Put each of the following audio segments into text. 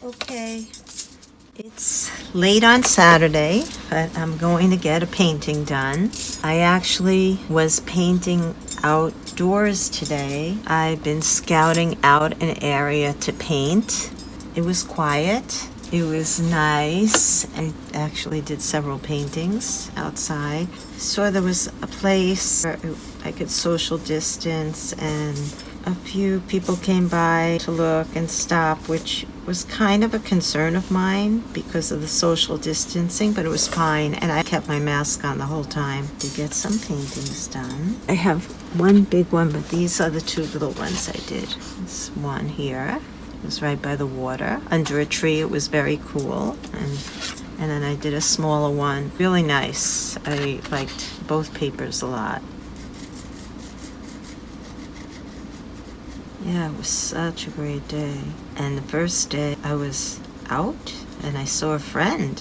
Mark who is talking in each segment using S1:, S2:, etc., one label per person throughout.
S1: Okay, it's late on Saturday, but I'm going to get a painting done. I actually was painting outdoors today. I've been scouting out an area to paint. It was quiet. It was nice. I actually did several paintings outside. Saw there was a place where I could social distance, and a few people came by to look and stop, which was kind of a concern of mine because of the social distancing, but it was fine, and I kept my mask on the whole time to get some paintings done. I have one big one, but these are the two little ones I did. This one here was right by the water, under a tree. It was very cool, and then I did a smaller one, really nice. I liked both papers a lot. Yeah, it was such a great day. And the first day I was out and I saw a friend.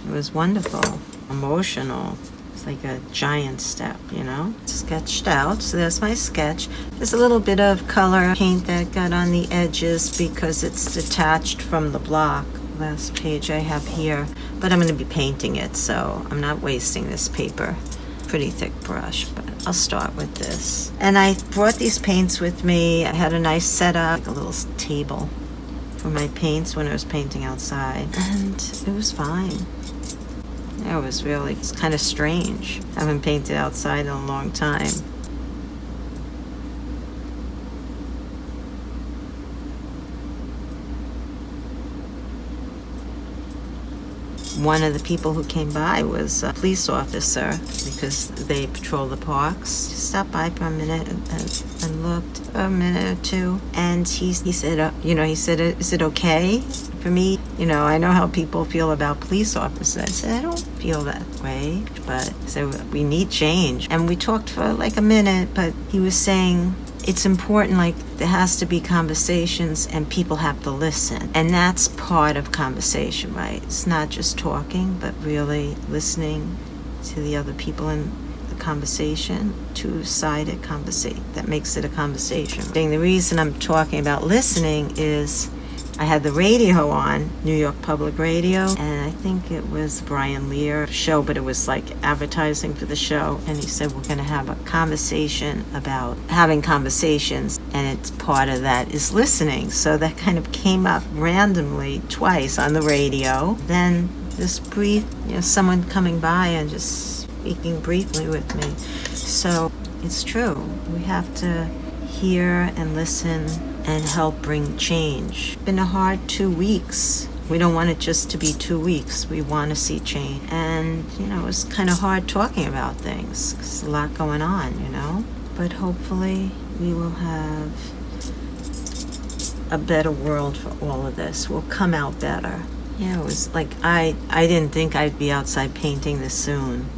S1: It was wonderful, emotional. It's like a giant step, you know? Sketched out, so there's my sketch. There's a little bit of color paint that got on the edges because it's detached from the block. Last page I have here, but I'm going to be painting it, so I'm not wasting this paper. Pretty thick brush, but I'll start with this. And I brought these paints with me. I had a nice setup, like a little table for my paints when I was painting outside, and it was fine. It's kind of strange. I haven't painted outside in a long time. One of the people who came by was a police officer because they patrol the parks. He stopped by for a minute and looked for a minute or two. And he said, is it okay for me? I know how people feel about police officers. I said, I don't feel that way. But he said, we need change. And we talked for like a minute, but he was saying, it's important, like there has to be conversations and people have to listen. And that's part of conversation, right? It's not just talking, but really listening to the other people in the conversation, two-sided conversation. That makes it a conversation. The reason I'm talking about listening is I had the radio on, New York Public Radio, and I think it was Brian Lear show, but it was like advertising for the show. And he said, we're going to have a conversation about having conversations, and it's part of that is listening. So that kind of came up randomly twice on the radio. Then this brief, someone coming by and just speaking briefly with me. So it's true. We have to hear and listen and help bring change. It's been a hard 2 weeks. We don't want it just to be 2 weeks. We want to see change. And, it's kind of hard talking about things. There's a lot going on, But hopefully we will have a better world for all of this. We'll come out better. Yeah, it was like I didn't think I'd be outside painting this soon.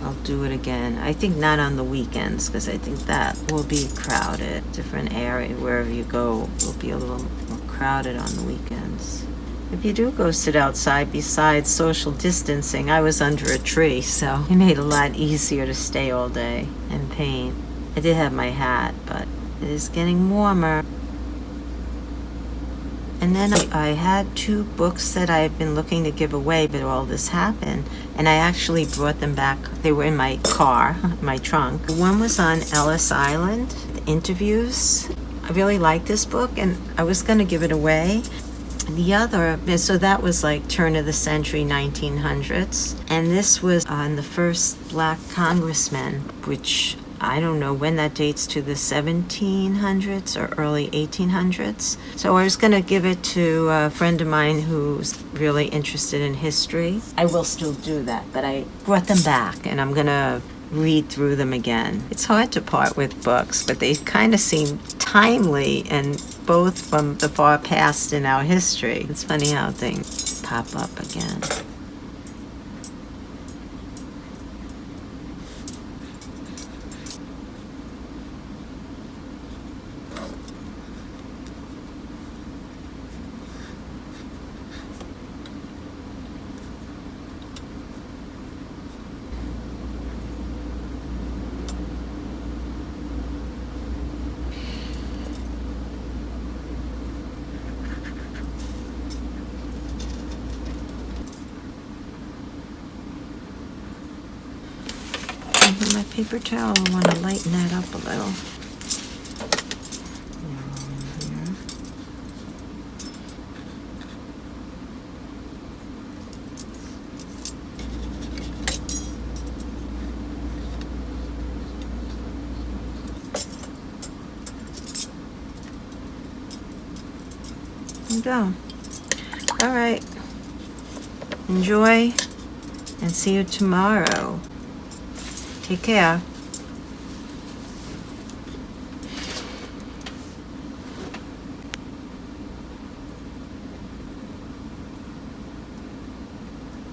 S1: I'll do it again. I think not on the weekends, because I think that will be crowded. Different area, wherever you go, will be a little more crowded on the weekends. If you do go sit outside, besides social distancing, I was under a tree, so it made it a lot easier to stay all day and paint. I did have my hat, but it is getting warmer. And then I had 2 books that I had been looking to give away, but all this happened. And I actually brought them back. They were in my car, my trunk. One was on Ellis Island, the interviews. I really liked this book, and I was going to give it away. The other, so that was like turn of the century, 1900s. And this was on the first black congressman, which I don't know when that dates to the 1700s or early 1800s. So I was going to give it to a friend of mine who's really interested in history. I will still do that, but I brought them back and I'm going to read through them again. It's hard to part with books, but they kind of seem timely and both from the far past in our history. It's funny how things pop up again. paper towel, I want to lighten that up a little. There you go. All right. Enjoy and see you tomorrow. Take care.